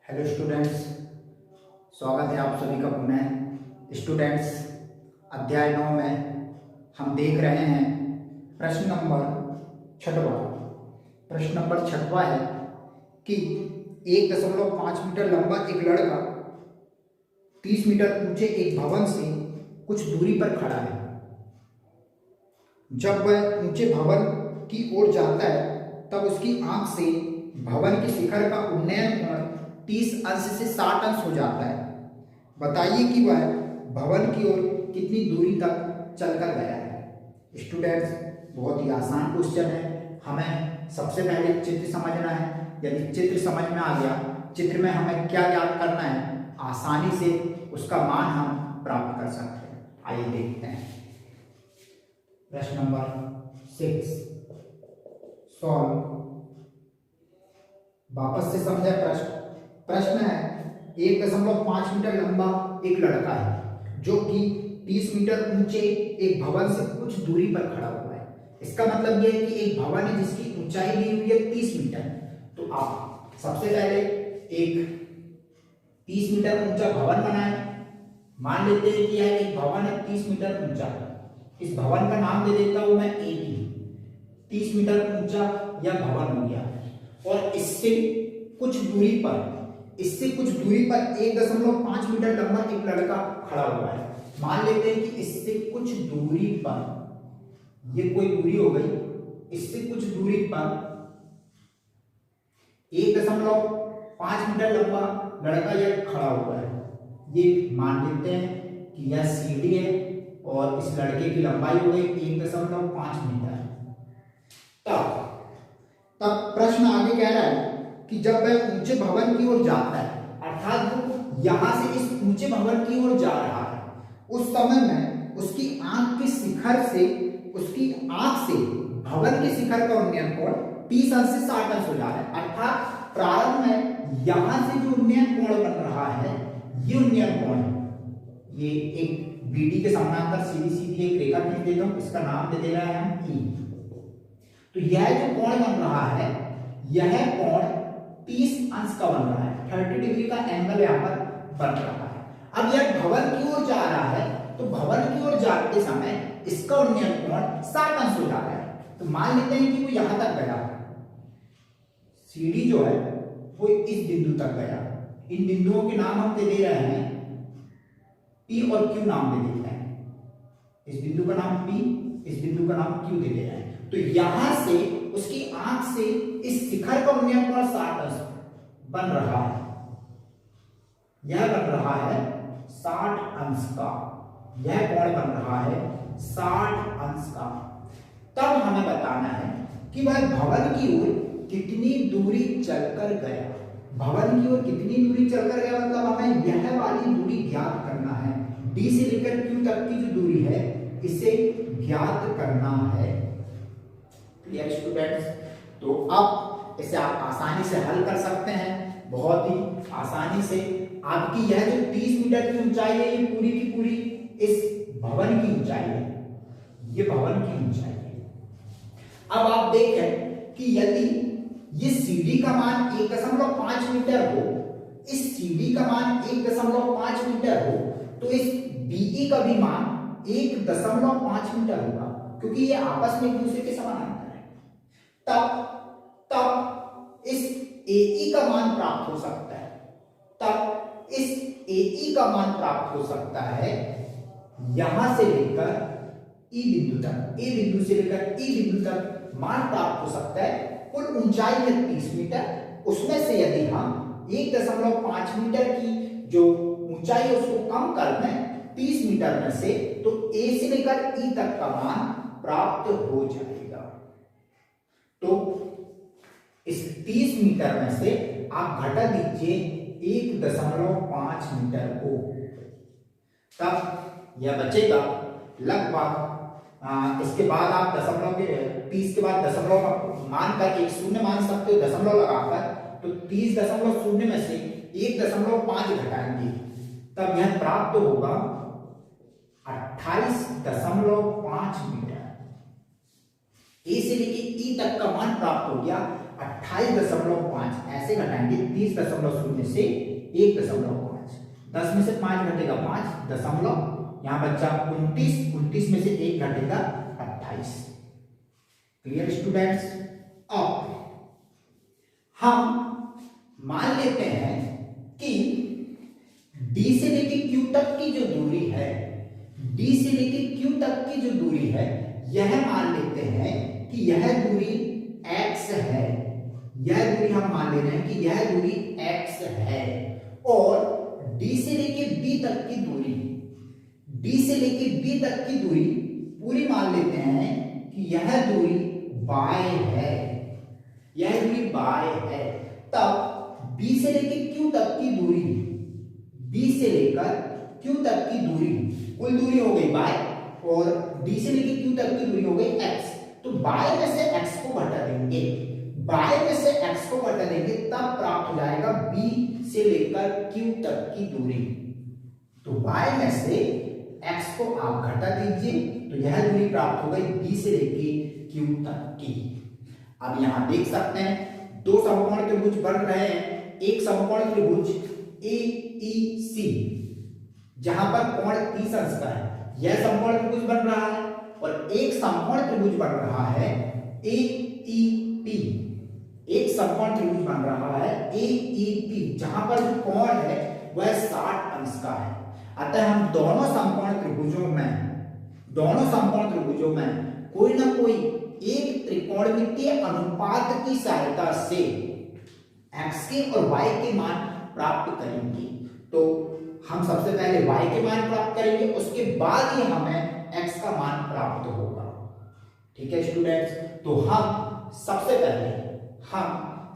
Hello students, स्वागत है आप सभी का पुनः। स्टूडेंट्स, अध्याय 9 में हम देख रहे हैं प्रश्न नंबर 6वां। प्रश्न नंबर 6वां है कि 1.5 मीटर लंबा एक लड़का 30 मीटर ऊंचे एक भवन से कुछ दूरी पर खड़ा है। जब वह ऊंचे भवन की ओर जाता है तब उसकी आंख से भवन के शिखर का उन्नयन कोण 30 अंश से 60 अंश हो जाता है। बताइए कि वह भवन की ओर कितनी दूरी तक चलकर गया है। स्टूडेंट्स, बहुत ही आसान क्वेश्चन है। हमें सबसे पहले चित्र समझना है। यदि चित्र समझ में आ गया, चित्र में हमें क्या याद करना है, आसानी से उसका मान हम प्राप्त कर सकते हैं। आइए देखते हैं प्रश्न नंबर 6 सॉल्व। वापस से समझे प्रश्न है 1.5 मीटर लंबा एक लड़का है जो कि 30 मीटर ऊंचे एक भवन से कुछ दूरी पर खड़ा हुआ है। इसका मतलब यह है कि एक भवन है जिसकी ऊंचाई दी हुई है 30 मीटर। तो आप सबसे पहले एक 30 मीटर ऊंचा भवन बनाए। मान लेते हैं कि यह एक भवन है 30 मीटर ऊंचा। इस भवन का नाम दे देता हूं मैं ए। 30 मीटर ऊंचा यह भवन हो गया और इससे कुछ दूरी पर 1.5 मीटर लंबा एक लड़का खड़ा हुआ है। मान लेते हैं कि इससे कुछ दूरी पर, ये कोई दूरी हो गई, इससे कुछ दूरी पर 1.5 मीटर लंबा लड़का यह खड़ा हुआ है। ये मान लेते हैं कि यह सीढ़ी है और इस लड़के की लंबाई हो गई 1.5 मीटर। तब प्रश्न आगे कह रहा है कि जब वह ऊंचे भवन की ओर जाता है, अर्थात वो यहां से इस ऊंचे भवन की ओर जा रहा है, उस समय में उसकी आंख के शिखर से भवन के शिखर का उन्नयन कोण 30 अंश से 60 अंश हो जा रहा है। अर्थात प्रारंभ में यहां से जो उन्नयन कोण बन रहा है, ये उन्नयन कोण, ये एक बीडी के समानांतर सीधी सीधी एक रेखा खींच देता हूं, इसका नाम दे दे रहे हैं हम ई। तो यह जो कोण बन रहा है, यह कोण 30 अंश का बन रहा है। 30 डिग्री का एंगल यहां पर बन रहा है। अब यह भवन की ओर जा रहा है, तो भवन की ओर जाते समय इसका उन्नयन कोण 60 अंश हो जाता है। तो मान लेते हैं कि वो यहां तक गया, सीढ़ी जो है वो इस बिंदु तक गया। इन बिंदुओं के नाम हम दे दे रहे हैं P और Q नाम दे देते हैं। इस बिंदु का नाम P, इस बिंदु का नाम Q दे दे रहे हैं। तो यहां से उसकी आंख से इस शिखर का उन्नयन कोण 60 अंश बन रहा है। यह बन रहा है 60 अंश का, यह कोण बन रहा है 60 अंश का। तब हमें बताना है कि वह भवन की ओर कितनी दूरी चलकर गया। भवन की ओर कितनी दूरी चलकर गया मतलब हमें यह वाली दूरी ज्ञात करना है। डी से लेकर क्यू तक की जो दूरी है, इसे ज्ञात करना है। Clear students? तो अब इसे आप आसानी से हल कर सकते हैं, बहुत ही आसानी से। आपकी यह जो 30 मीटर की ऊंचाई है, ये पूरी की पूरी इस भवन की ऊंचाई है, ये भवन की ऊंचाई है। अब आप देखें कि यदि ये सीढ़ी का मान 1.5 मीटर हो, इस सीढ़ी का मान 1.5 मीटर हो, तो इस बीई का भी मान 1.5 मीटर होगा, क्योंकि ये आपस में एक दूसरे के समानांतर है। तब इस AE का मान प्राप्त हो सकता है। तब इस AE का मान प्राप्त हो सकता है यहां से लेकर E बिंदु तक, A बिंदु से लेकर E बिंदु तक मान प्राप्त हो सकता है। कुल ऊंचाई है 30 मीटर, उसमें से यदि हम 1.5 मीटर की जो ऊंचाई है उसको कम कर दें 30 मीटर में से, तो A से लेकर E तक का मान प्राप्त हो जाएगा। तो इस 30 मीटर में से आप घटा दीजिए 1.5 मीटर को, तब यह बचेगा लगभग इसके बाद आप दशमलव के 30 के बाद दशमलव मानकर एक शून्य मान सकते हो, दशमलव लगाकर। तो 30.0 में से 1.5 घटाएंगे, तब यह प्राप्त होगा 28.5 मीटर। ए से लेके ई तक का मान प्राप्त हो गया 28.5 ऐसे घटाएंगे 30.0 से 1.5, 10 में से 5 घटेगा 5 दशमलव, यहाँ बच्चा 29 में से 1 घटेगा 28। Clear students? अब हम मान लेते हैं कि D से लेके Q तक की जो दूरी है, D से लेके Q तक की जो दूरी है, यह मान लेते हैं कि यह दूरी x है। यह दूरी हम मान ले रहे हैं कि यह दूरी x है, और D से लेके B तक की दूरी, D से लेके B तक की दूरी पूरी मान लेते हैं कि यह दूरी y है, यह दूरी y है। तब B से लेके Q तक की दूरी, B से लेकर Q तक की दूरी, कुल दूरी हो गई y, और D से लेके Q तक की दूरी हो गई x। तो y में से x को घटा देंगे, y में से x को घटा देंगे, तब प्राप्त हो जाएगा B से लेकर Q तक की दूरी। तो y में से x को आप घटा दीजिए, तो यह दूरी प्राप्त हो गई B से लेके Q तक की। अब यहां देख सकते हैं दो समकोण त्रिभुज बन रहे हैं। एक समकोण त्रिभुज AEC जहां पर कोण 30 अंश का है, यह समकोण त्रिभुज बन रहा है, और एक समकोण त्रिभुज बन रहा है AEP, एक समकोण त्रिभुज बन रहा है AEP जहां पर जो कोण है वह 60 अंश का है। अतः हम दोनों समकोण त्रिभुजों में कोई ना कोई एक त्रिकोणमितीय अनुपात की सहायता से x के और y के मान प्राप्त करेंगे। तो हम सबसे पहले y के मान प्राप्त करेंगे, उसके बाद ही हमें x का मान प्राप्त होगा। ठीक है स्टूडेंट्स? तो हम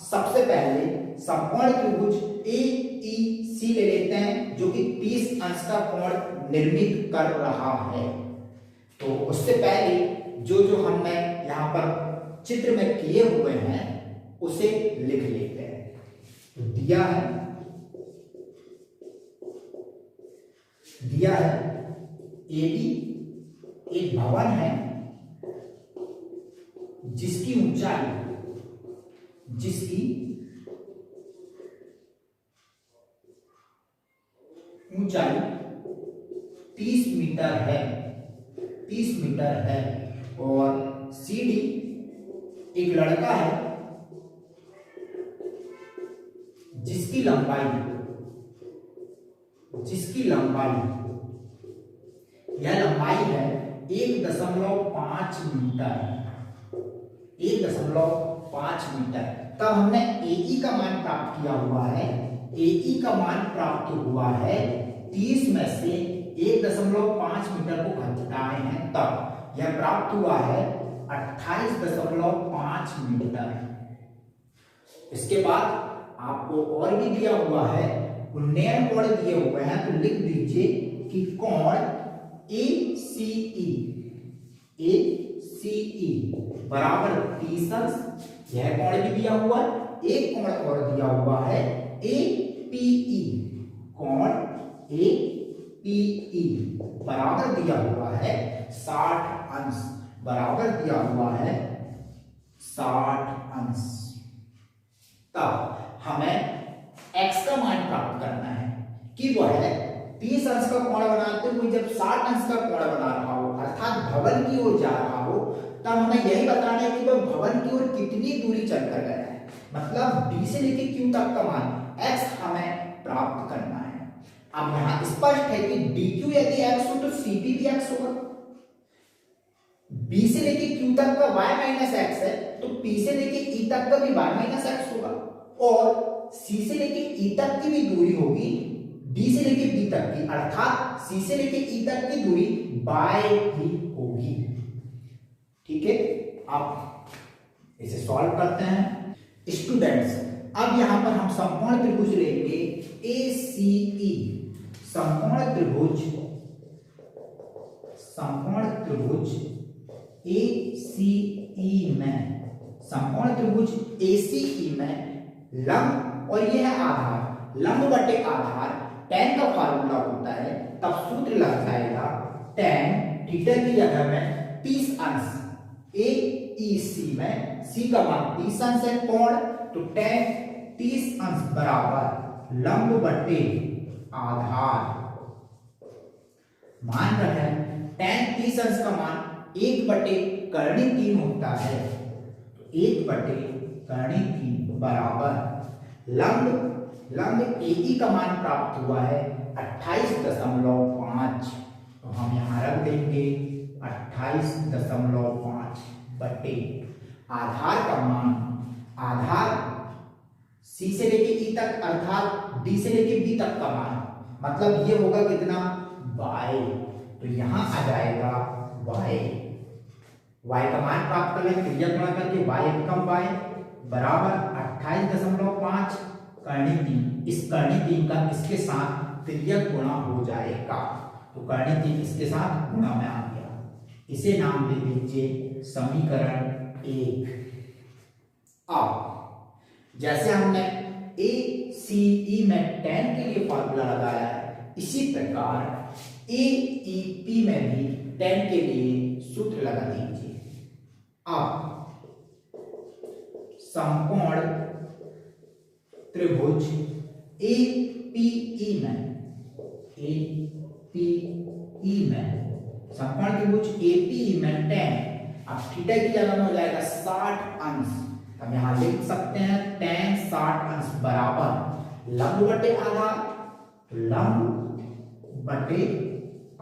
सबसे पहले समकोण त्रिभुज AEC ले लेते हैं, जो कि 30 अंश का कोण निर्मित कर रहा है। तो उससे पहले जो हमने यहाँ पर चित्र में किए हुए हैं उसे लिख लेते हैं। तो दिया है AB एक भवन है जिसकी ऊंचाई 30 मीटर है, और CD एक लड़का है जिसकी लंबाई यह लंबाई है 1.5 मीटर, 1.5 मीटर। तब हमने AE का मान प्राप्त किया हुआ है, AE का मान प्राप्त हुआ है 30 में से 1.5 मीटर को घटाए हैं, तब यह प्राप्त हुआ है 28.5 मीटर। इसके बाद आपको और भी दिया हुआ है, उन्नयन कोण दिए हुए हैं, तो लिख दीजिए कि कोण ACE बराबर 30 अंश। यह कोण भी दिया हुआ है, एक कोण और दिया हुआ है APE, कोण APE बराबर दिया हुआ है 60 अंश, बराबर दिया हुआ है 60 अंश। तब हमें x का मान प्राप्त करना है कि वह 30 अंश का कोण बनाते हुए जब 60 अंश का कोण बना रहा हो, अर्थात भवन की ओर जा रहा हो, तब हमें यही बताना है कि वह भवन की ओर कितनी दूरी चलकर गया है। मतलब D से लेकर Q तक का मान x हमें प्राप्त करना है। अब यहां स्पष्ट है कि DQ यदि x हो तो CP भी x होगा। B से लेके Q तक का y माइनस x है, तो P से लेके E तक का भी y माइनस x होगा, और C से लेके E तक की भी दूरी होगी D से लेके B तक की, अर्थात C से लेके E तक की दूरी y ही होगी। ठीक है, अब इसे सॉल्व करते हैं स्टूडेंट्स। अब यहां पर हम समकोण त्रिभुज लेंगे ACE, समकोण त्रिभुज ACE में, समकोण त्रिभुज ACE में लंब और यह है आधार, लंब बटे आधार tan का फार्मूला होता है, तब सूत्र लग जाएगा tan थीटा की जगह में 30 अंश A AEC में C का मान 30 अंश है कोण, तो tan 30 अंश बराबर लंब बटे आधार। मान रहे tan 30 अंश का मान 1 बटे करणी 3 होता है, 1 बटे करणी 3 बराबर लंब AE का मान प्राप्त हुआ है 28.5, तो हम यहां रख देंगे 28.5 बटे आधार का मान, आधार C से लेके E तक अर्थात D से लेके B तक का मान, मतलब ये होगा कितना y, तो यहां आ जाएगा y का मान प्राप्त कर लें, क्रिया गुणा करके y कम y बराबर 28.5 करणी 3, इस करणी 3 का इसके साथ तिर्यक गुणा हो जाएगा, तो करणी 3 इसके साथ गुणा में आ गया, इसे नाम दे दीजिए समीकरण 1। अब जैसे हमने ACE में tan के लिए फॉर्मूला लगाया है, इसी प्रकार AEP में भी tan के लिए सूत्र लगा दीजिए। अब समकोण त्रिभुज APE में समकोण त्रिभुज APE में tan, अब थीटा की जगह में हो जाएगा 60 अंश, हम यहां लिख सकते हैं tan 60 अंश बराबर लंब बटे आधार, लंब बटे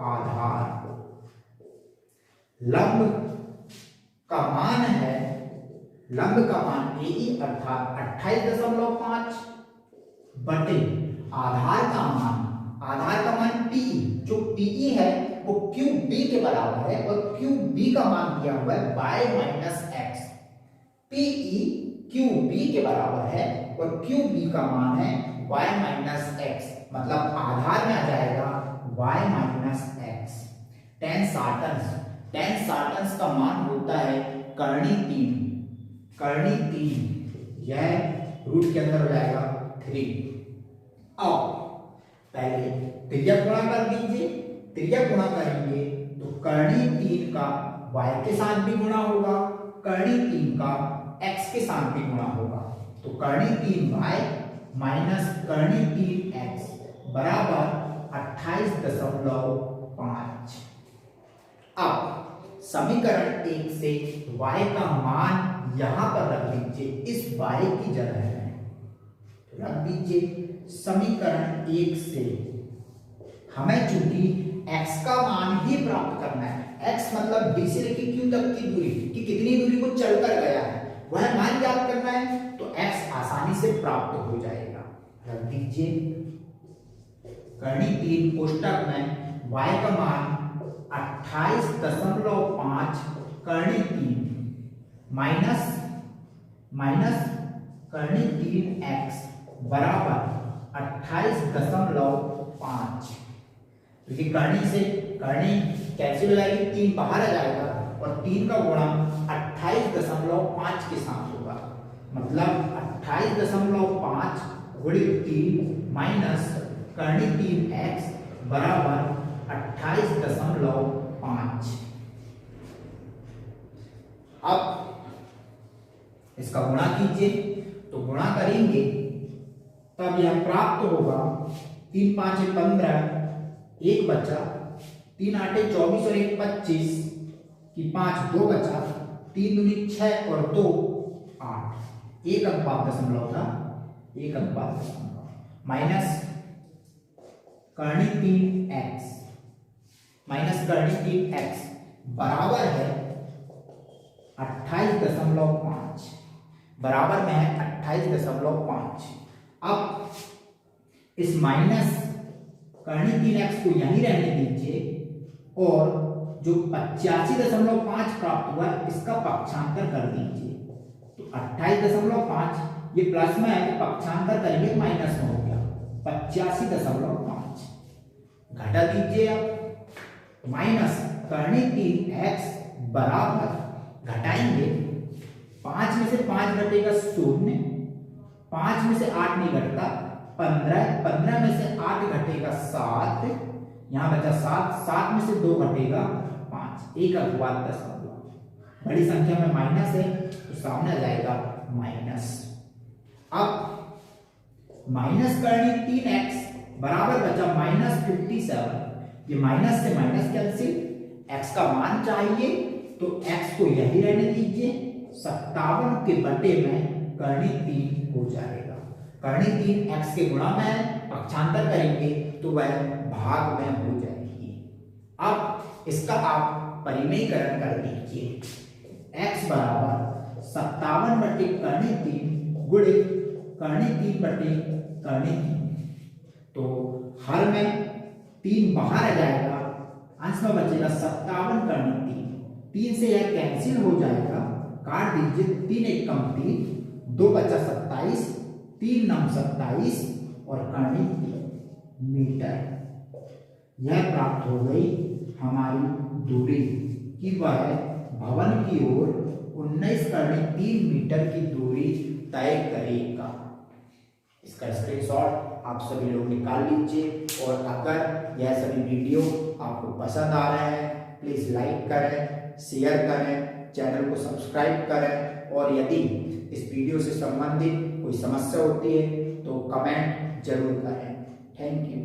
आधार। लंब का मान है, लंब का मान AE अर्थात 28.5 बटे आधार का मान P, जो PE है वो QB के बराबर है, और QB का मान दिया हुआ है y minus x। PE QB के बराबर है और QB का मान है y माइनस x, मतलब आधार में आ जाएगा y माइनस x। tan 60 अंश का मान होता है करणी 3, यह रूट के अंदर हो जाएगा 3। अब पहले तिर्यक गुणा कर दीजिए, तिर्यक गुणा करेंगे तो करणी 3 का y के साथ भी गुणा होगा, करणी 3 का x के साथ भी गुणा होगा, तो करणी 3y माइनस करणी 3x बराबर 28.5। अब समीकरण 1 से y का मान यहां पर रख लीजिए, इस y की जगह में रख दीजिए। समीकरण 1 से हमें चूंकि x का मान ही प्राप्त करना है, x मतलब d से लेकर q तक की दूरी, कि कितनी दूरी को चलकर गया है वह मान ज्ञात करना है, तो x आसानी से प्राप्त हो जाएगा। रख दीजिए करणी 3 कोष्टक में y का मान 28.5 करणी 3 माइनस करणी 3x बराबर 28.5, क्योंकि करणी से करणी कैंसिल हो जाएगी, 3 बाहर आ जाएगा और 3 का गुणा 28.5 के साथ होगा, मतलब 28.5 गुणित 3 माइनस करणी 3x बराबर 28.5। अब इसका गुणा कीजिए, तो गुणा करेंगे तब यह प्राप्त होगा 3 5 15, 1 बचा, 3 8 24 और 1 25 की 5 2 बचा, 3 दूनी 6 और 2 8, 1 अनुपात दशमलव था, 1 अनुपात दशमलव माइनस करणी 3x माइनस करणी 3x बराबर है 28.5, बराबर में है 28.5। अब इस माइनस करणी 3x को यहीं रहने दीजिए और जो 85.5 प्राप्त हुआ इसका पक्षांतर कर दीजिए, तो 28.5 ये प्लस में है तो पक्षांतर करेंगे माइनस में हो गया 85.5, घटा दीजिए अब माइनस करणी 3x बराबर, घटाएंगे 5 में से 5 घटेगा 0, 5 में से 8 नहीं घटता 15, 15 में से 8 घटेगा 7, यहां बचा 7, 7 में से 2 घटेगा 5, 1 अनुपात 10 बड़ी संख्या में माइनस है तो सामने आ जाएगा माइनस। अब माइनस करनी 3x बराबर बचा -57। ये माइनस से माइनस कैंसिल, x का मान चाहिए तो x को यही रहने दीजिए, 57 के बटे में करनी 3 हो जाएगा। करनी 3 x के गुणा में पक्षांतर करेंगे तो वह भाग में हो जाएगी। अब इसका आप परिमेयकरण कर दीजिए, x बराबर 57 बटे करनी 3 गुणे करनी 3 बटे करनी 3। तो हर में 3 बाहर आ जाएगा, अंश में बचेगा 57 करनी 3 से यह कैंसिल हो जाएगा, काट दीजिए, 3 एक कम 3, 2 बचा 27, 3 9 27 और करनी 3 मीटर। यह प्राप्त हो गई हमारी दूरी कि वह भवन की ओर 19 करनी 3 मीटर की दूरी तय करेगा। इसका स्क्रीनशॉट आप सभी लोग निकाल लीजिए और अगर यह सभी वीडियो आपको पसंद आ रहे हैं प्लीज लाइक करें, शेयर करें, चैनल को सब्सक्राइब करें और यदि इस वीडियो से संबंधित कोई समस्या होती है तो कमेंट जरूर करें। Thank you.